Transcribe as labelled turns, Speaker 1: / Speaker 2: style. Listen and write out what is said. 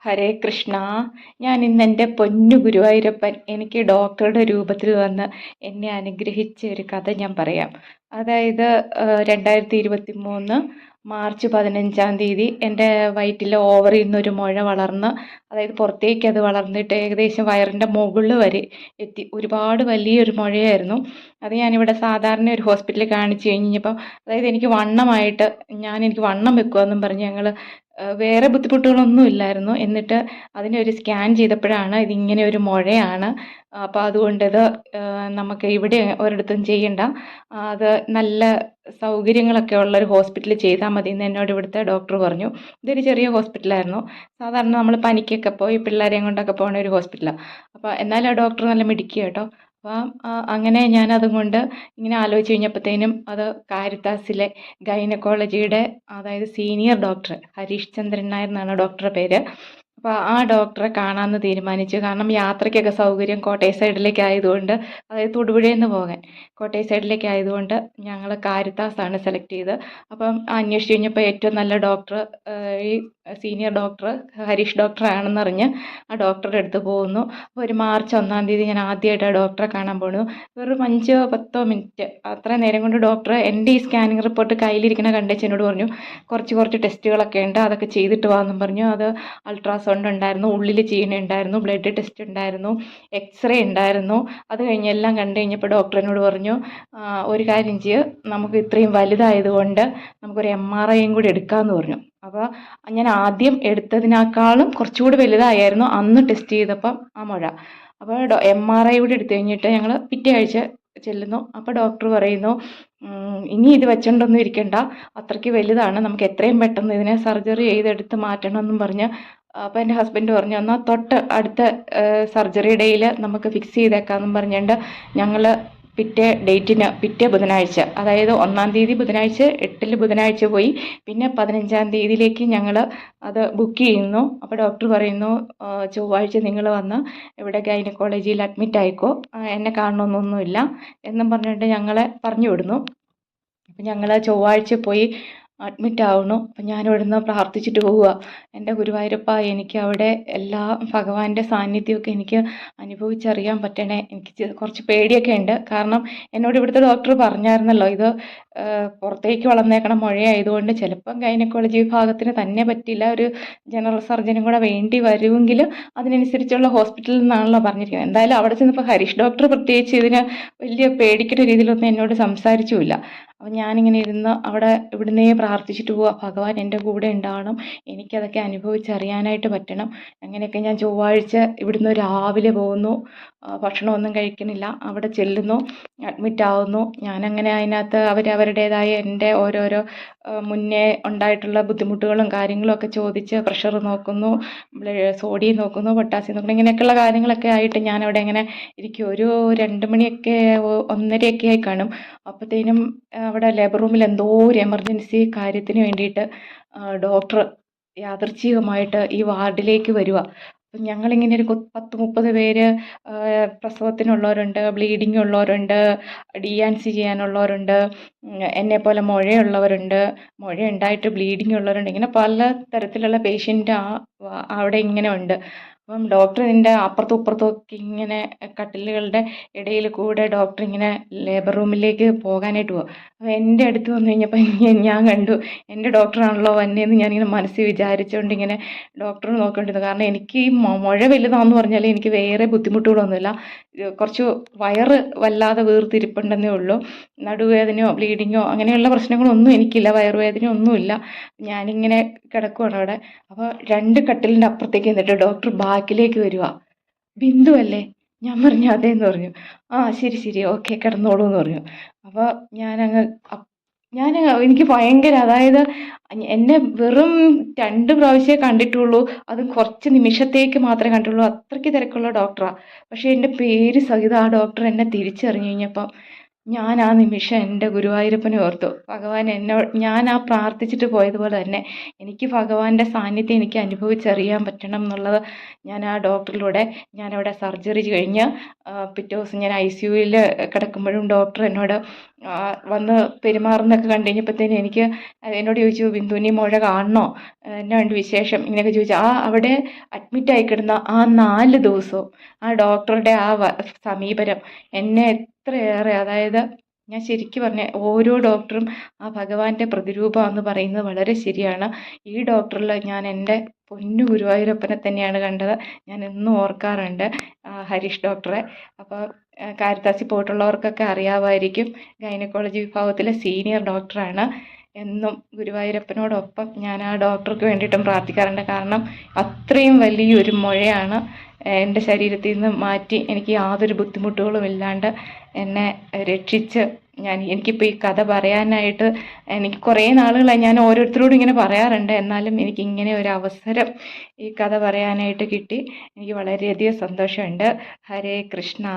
Speaker 1: ഹരേ കൃഷ്ണ. ഞാൻ ഇന്ന് എൻ്റെ പൊന്നു ഗുരുവായൂരപ്പൻ എനിക്ക് ഡോക്ടറുടെ രൂപത്തിൽ വന്ന് എന്നെ അനുഗ്രഹിച്ച ഒരു കഥ ഞാൻ പറയാം. അതായത് 2023 മാർച്ച് 15-ാം തീയതി എൻ്റെ വയറ്റിലെ ഓവറിൽ നിന്നൊരു മുഴ വളർന്ന്, അതായത് പുറത്തേക്ക് അത് വളർന്നിട്ട് ഏകദേശം വയറിൻ്റെ മുകളിൽ വരെ എത്തി. ഒരുപാട് വലിയൊരു മുഴയായിരുന്നു. അത് ഞാനിവിടെ സാധാരണ ഒരു ഹോസ്പിറ്റലിൽ കാണിച്ചു കഴിഞ്ഞപ്പോൾ, അതായത് എനിക്ക് വണ്ണം വെക്കുമെന്നും പറഞ്ഞ് ഞങ്ങൾ വേറെ ബുദ്ധിമുട്ടുകളൊന്നും ഇല്ലായിരുന്നു. എന്നിട്ട് അതിനൊരു സ്കാൻ ചെയ്തപ്പോഴാണ് ഇതിങ്ങനെ ഒരു മുഴയാണ്, അപ്പോൾ അതുകൊണ്ടിത് നമുക്ക് ഇവിടെ ഒരിടത്തും ചെയ്യണ്ട, അത് നല്ല സൗകര്യങ്ങളൊക്കെ ഉള്ളൊരു ഹോസ്പിറ്റലിൽ ചെയ്താൽ മതി എന്ന് എന്നോട് ഇവിടുത്തെ ഡോക്ടർ പറഞ്ഞു. ഇതൊരു ചെറിയ ഹോസ്പിറ്റലായിരുന്നു. സാധാരണ നമ്മൾ പനിക്കൊക്കെ പോയി പിള്ളേരെയും കൊണ്ടൊക്കെ പോകുന്ന ഒരു ഹോസ്പിറ്റലാണ്. അപ്പോൾ എന്നാലും ആ ഡോക്ടർ നല്ല മിടുക്കി കേട്ടോ. അപ്പം അങ്ങനെ ഞാനതും കൊണ്ട് ഇങ്ങനെ ആലോചിച്ച് കഴിഞ്ഞപ്പോഴത്തേനും അത് കാരിത്താസിലെ ഗൈനക്കോളജിയുടെ, അതായത് സീനിയർ ഡോക്ടർ ഹരീഷ് ചന്ദ്രൻ നായർ എന്നാണ് ഡോക്ടറുടെ പേര്. അപ്പോൾ ആ ഡോക്ടറെ കാണാമെന്ന് തീരുമാനിച്ചു. കാരണം യാത്രയ്ക്കൊക്കെ സൗകര്യം കോട്ടയം സൈഡിലേക്ക് ആയതുകൊണ്ട്, അതായത് തൊടുപുഴയിൽ നിന്ന് പോകാൻ കോട്ടയം സൈഡിലേക്ക് ആയതുകൊണ്ട് ഞങ്ങൾ കാരിത്താസാണ് സെലക്ട് ചെയ്തത്. അപ്പം അന്വേഷിച്ച് കഴിഞ്ഞപ്പോൾ ഏറ്റവും നല്ല ഡോക്ടർ ഈ സീനിയർ ഡോക്ടർ ഹരീഷ് ഡോക്ടറാണെന്നറിഞ്ഞ് ആ ഡോക്ടറുടെ അടുത്ത് പോകുന്നു. അപ്പോൾ ഒരു മാർച്ച് 1-ാം തീയതി ഞാൻ ആദ്യമായിട്ട് ആ ഡോക്ടറെ കാണാൻ പോകുന്നു. വെറും 5-10 മിനിറ്റ് അത്ര നേരം കൊണ്ട് ഡോക്ടർ എൻ്റെ ഈ സ്കാനിങ് റിപ്പോർട്ട് കയ്യിലിരിക്കണ കണ്ടേച്ച് എന്നോട് പറഞ്ഞു, കുറച്ച് ടെസ്റ്റുകളൊക്കെ ഉണ്ട്, അതൊക്കെ ചെയ്തിട്ട് വാന്നും പറഞ്ഞു. അത് അൾട്രാസൗണ്ട് ഉണ്ടായിരുന്നു, ഉള്ളിൽ ചെയ്യണുണ്ടായിരുന്നു, ബ്ലഡ് ടെസ്റ്റ് ഉണ്ടായിരുന്നു, എക്സ്റേ ഉണ്ടായിരുന്നു. അത് കഴിഞ്ഞ് എല്ലാം കണ്ടു കഴിഞ്ഞപ്പോൾ ഡോക്ടർ എന്നോട് പറഞ്ഞു, ഒരു കാര്യം ചെയ്യ്, നമുക്ക് ഇത്രയും വലുതായതുകൊണ്ട് നമുക്കൊരു MRIയും കൂടി എടുക്കാമെന്ന് പറഞ്ഞു. അപ്പോൾ ഞാൻ ആദ്യം എടുത്തതിനേക്കാളും കുറച്ചുകൂടി വലുതായിരുന്നു അന്ന് ടെസ്റ്റ് ചെയ്തപ്പം ആ മുഴ. അപ്പോൾ MRI കൂടി എടുത്തു കഴിഞ്ഞിട്ട് ഞങ്ങൾ പിറ്റേ ആഴ്ച ചെല്ലുന്നു. അപ്പോൾ ഡോക്ടർ പറയുന്നു, ഇനി ഇത് വെച്ചോണ്ടൊന്നും ഇരിക്കണ്ട, അത്രയ്ക്ക് വലുതാണ്, നമുക്ക് എത്രയും പെട്ടെന്ന് ഇതിനെ സർജറി ചെയ്തെടുത്ത് മാറ്റണമെന്നും പറഞ്ഞ്. അപ്പോൾ എൻ്റെ ഹസ്ബൻഡ് പറഞ്ഞു, എന്നാൽ തൊട്ട് അടുത്ത സർജറി ഡേയിൽ നമുക്ക് ഫിക്സ് ചെയ്തേക്കാമെന്നും പറഞ്ഞുകൊണ്ട് ഞങ്ങൾ പിറ്റേ ബുധനാഴ്ച, അതായത് 1-ാം തീയതി ബുധനാഴ്ച, 8-ൽ ബുധനാഴ്ച പോയി. പിന്നെ 15-ാം തീയതിയിലേക്ക് ഞങ്ങൾ അത് ബുക്ക് ചെയ്യുന്നു. അപ്പോൾ ഡോക്ടർ പറയുന്നു, ചൊവ്വാഴ്ച നിങ്ങൾ വന്ന് ഇവിടെ ഗൈനക്കോളജിയിൽ അഡ്മിറ്റ് ആയിക്കോ, എന്നെ കാണണമെന്നൊന്നുമില്ല എന്നും പറഞ്ഞിട്ട് ഞങ്ങളെ പറഞ്ഞു വിടുന്നു. അപ്പം ഞങ്ങൾ ചൊവ്വാഴ്ച പോയി അഡ്മിറ്റ് ആവുന്നു. അപ്പം ഞാൻ ഇവിടുന്ന് പ്രാർത്ഥിച്ചിട്ട് പോവുക, എൻ്റെ ഗുരുവായൂരപ്പ, എനിക്ക് അവിടെ എല്ലാ ഭഗവാന്റെ സാന്നിധ്യമൊക്കെ എനിക്ക് അനുഭവിച്ചറിയാൻ പറ്റണേ. എനിക്ക് കുറച്ച് പേടിയൊക്കെ ഉണ്ട്. കാരണം എന്നോട് ഇവിടുത്തെ ഡോക്ടർ പറഞ്ഞായിരുന്നല്ലോ, ഇത് പുറത്തേക്ക് വളർന്നേക്കണ മുഴയായതുകൊണ്ട് ചിലപ്പം ഗൈനക്കോളജി വിഭാഗത്തിന് തന്നെ പറ്റില്ല, ഒരു ജനറൽ സർജനും കൂടെ വേണ്ടി വരുമെങ്കിൽ അതിനനുസരിച്ചുള്ള ഹോസ്പിറ്റലിൽ നിന്നാണല്ലോ പറഞ്ഞിരിക്കുന്നത്. എന്തായാലും അവിടെ ചെന്നപ്പോൾ ഹരീഷ് ഡോക്ടർ പ്രത്യേകിച്ച് ഇതിന് വലിയ പേടിക്കുന്ന രീതിയിലൊന്നും എന്നോട് സംസാരിച്ചുമില്ല. അപ്പം ഞാനിങ്ങനെ ഇരുന്ന് അവിടെ ഇവിടുന്നേ പ്രാർത്ഥിച്ചിട്ട് പോവുക, ഭഗവാൻ എൻ്റെ കൂടെ ഉണ്ടാവണം, എനിക്കതൊക്കെ അനുഭവിച്ചറിയാനായിട്ട് പറ്റണം. അങ്ങനെയൊക്കെ ഞാൻ ചൊവ്വാഴ്ച ഇവിടുന്ന് രാവിലെ പോകുന്നു, ഭക്ഷണമൊന്നും കഴിക്കണില്ല, അവിടെ ചെല്ലുന്നു, അഡ്മിറ്റ് ആവുന്നു. ഞാനങ്ങനെ അതിനകത്ത് അവരവരുടേതായ എൻ്റെ ഓരോരോ മുന്നേ ഉണ്ടായിട്ടുള്ള ബുദ്ധിമുട്ടുകളും കാര്യങ്ങളും ഒക്കെ ചോദിച്ച് പ്രഷർ നോക്കുന്നു, സോഡിയം നോക്കുന്നു, പൊട്ടാസ്യം നോക്കുന്നു, ഇങ്ങനെയൊക്കെയുള്ള കാര്യങ്ങളൊക്കെ ആയിട്ട് ഞാനവിടെ ഇങ്ങനെ ഇരിക്കും. ഒരു 2 മണിയൊക്കെ 1:30 ആയി കാണും. അപ്പോഴത്തേനും അവിടെ ലേബർ റൂമിൽ എന്തോ ഒരു എമർജൻസി കാര്യത്തിന് വേണ്ടിയിട്ട് ഡോക്ടർ യാദൃച്ഛികമായിട്ട് ഈ വാർഡിലേക്ക് വരിക. അപ്പം ഞങ്ങളിങ്ങനെ ഒരു 10-30 പേര്, പ്രസവത്തിനുള്ളവരുണ്ട്, ബ്ലീഡിങ് ഉള്ളവരുണ്ട്, DNC ചെയ്യാനുള്ളവരുണ്ട്, എന്നെപ്പോലെ മുഴയുള്ളവരുണ്ട്, മുഴ ഉണ്ടായിട്ട് ബ്ലീഡിങ് ഉള്ളവരുണ്ട്, ഇങ്ങനെ പല തരത്തിലുള്ള പേഷ്യൻ്റ് അവിടെ ഇങ്ങനെ ഉണ്ട്. അപ്പം ഡോക്ടർ ഇതിൻ്റെ അപ്പുറത്തും ഇപ്പുറത്തും ഒക്കെ ഇങ്ങനെ കട്ടിലുകളുടെ ഇടയിൽ കൂടെ ഡോക്ടർ ഇങ്ങനെ ലേബർ റൂമിലേക്ക് പോകാനായിട്ട് പോകും. അപ്പോൾ എൻ്റെ അടുത്ത് വന്നു കഴിഞ്ഞപ്പോൾ ഞാൻ കണ്ടു, എൻ്റെ ഡോക്ടറാണല്ലോ വന്നതെന്ന് ഞാനിങ്ങനെ മനസ്സിൽ വിചാരിച്ചുകൊണ്ട് ഇങ്ങനെ ഡോക്ടർ നോക്കേണ്ടത്. കാരണം എനിക്ക് ഈ മുഴ വലുതാണെന്ന് പറഞ്ഞാൽ എനിക്ക് വേറെ ബുദ്ധിമുട്ടുകളൊന്നുമില്ല, കുറച്ച് വയറ് വല്ലാതെ വീർത്തിരിപ്പുണ്ടെന്നേ ഉള്ളൂ. നടുവേദനയോ ബ്ലീഡിങ്ങോ അങ്ങനെയുള്ള പ്രശ്നങ്ങളൊന്നും എനിക്കില്ല, വയറുവേദനയോ ഒന്നുമില്ല. ഞാനിങ്ങനെ കിടക്കുവാണ് അവിടെ. അപ്പോൾ 2 കട്ടിലിൻ്റെ അപ്പുറത്തേക്ക് നിന്നിട്ട് ഡോക്ടർ ബാക്കിലേക്ക് വരിക. ബിന്ദു അല്ലേ? ഞാൻ പറഞ്ഞു അതേന്ന് പറഞ്ഞു. ആ ശരി ഓക്കെ കിടന്നോളൂ എന്ന് പറഞ്ഞു. അപ്പോൾ എനിക്ക് ഭയങ്കര, അതായത് എന്നെ വെറും 2 പ്രാവശ്യമേ കണ്ടിട്ടുള്ളൂ, അതും കുറച്ച് നിമിഷത്തേക്ക് മാത്രമേ കണ്ടിട്ടുള്ളൂ, അത്രയ്ക്ക് തിരക്കുള്ള ഡോക്ടറാണ്. പക്ഷേ എൻ്റെ പേര് സഹിതം ആ ഡോക്ടർ എന്നെ തിരിച്ചറിഞ്ഞു കഴിഞ്ഞപ്പം ഞാൻ ആ നിമിഷം എൻ്റെ ഗുരുവായൂരപ്പനെ ഓർത്തു. ഭഗവാൻ ഞാൻ ആ പ്രാർത്ഥിച്ചിട്ട് പോയതുപോലെ തന്നെ എനിക്ക് ഭഗവാന്റെ സാന്നിധ്യം എനിക്ക് അനുഭവിച്ചറിയാൻ പറ്റണം എന്നുള്ളത് ഞാൻ ആ ഡോക്ടറിലൂടെ ഞാനവിടെ സർജറി കഴിഞ്ഞ് പിറ്റേ ദിവസം ഞാൻ ICUവിൽ കിടക്കുമ്പോഴും ഡോക്ടർ എന്നോട് വന്ന് പെരുമാറുന്നതൊക്കെ കണ്ടു കഴിഞ്ഞപ്പോഴത്തേനും എനിക്ക് എന്നോട് ചോദിച്ചു, ബിന്ദു നീ മുഴ കാണണോ, എന്നാ ഉണ്ട് വിശേഷം, ഇങ്ങനെയൊക്കെ ചോദിച്ചു. അവിടെ അഡ്മിറ്റായി കിടന്ന ആ 4 ദിവസവും ആ ഡോക്ടറുടെ ആ സമീപനം എന്നെ എത്രയേറെ, അതായത് ഞാൻ ശരിക്കും പറഞ്ഞ ഓരോ ഡോക്ടറും ആ ഭഗവാന്റെ പ്രതിരൂപമാണെന്ന് പറയുന്നത് വളരെ ശരിയാണ്. ഈ ഡോക്ടറിൽ ഞാൻ എൻ്റെ പൊന്നു ഗുരുവായൂരപ്പനെ തന്നെയാണ് കണ്ടത്. ഞാൻ എന്നും ഓർക്കാറുണ്ട് ഹരീഷ് ഡോക്ടറെ. അപ്പോൾ കാരിത്താസിൽ പോയിട്ടുള്ളവർക്കൊക്കെ അറിയാമായിരിക്കും. ഗൈനക്കോളജി വിഭാഗത്തിലെ സീനിയർ ഡോക്ടറാണ്. എന്നും ഗുരുവായൂരപ്പനോടൊപ്പം ഞാൻ ആ ഡോക്ടർക്ക് വേണ്ടിയിട്ടും പ്രാർത്ഥിക്കാറുണ്ട്. കാരണം അത്രയും വലിയൊരു മുഴയാണ് എൻ്റെ ശരീരത്തിൽ നിന്ന് മാറ്റി എനിക്ക് യാതൊരു ബുദ്ധിമുട്ടുകളും ഇല്ലാണ്ട് എന്നെ രക്ഷിച്ച് എനിക്കിപ്പോൾ ഈ കഥ പറയാനായിട്ട് എനിക്ക് കുറേ നാളുകളായി ഞാൻ ഓരോരുത്തരോടും ഇങ്ങനെ പറയാറുണ്ട്. എന്നാലും എനിക്ക് ഇങ്ങനെ ഒരു അവസരം ഈ കഥ പറയാനായിട്ട് കിട്ടി. എനിക്ക് വളരെയധികം സന്തോഷമുണ്ട്. ഹരേ കൃഷ്ണ.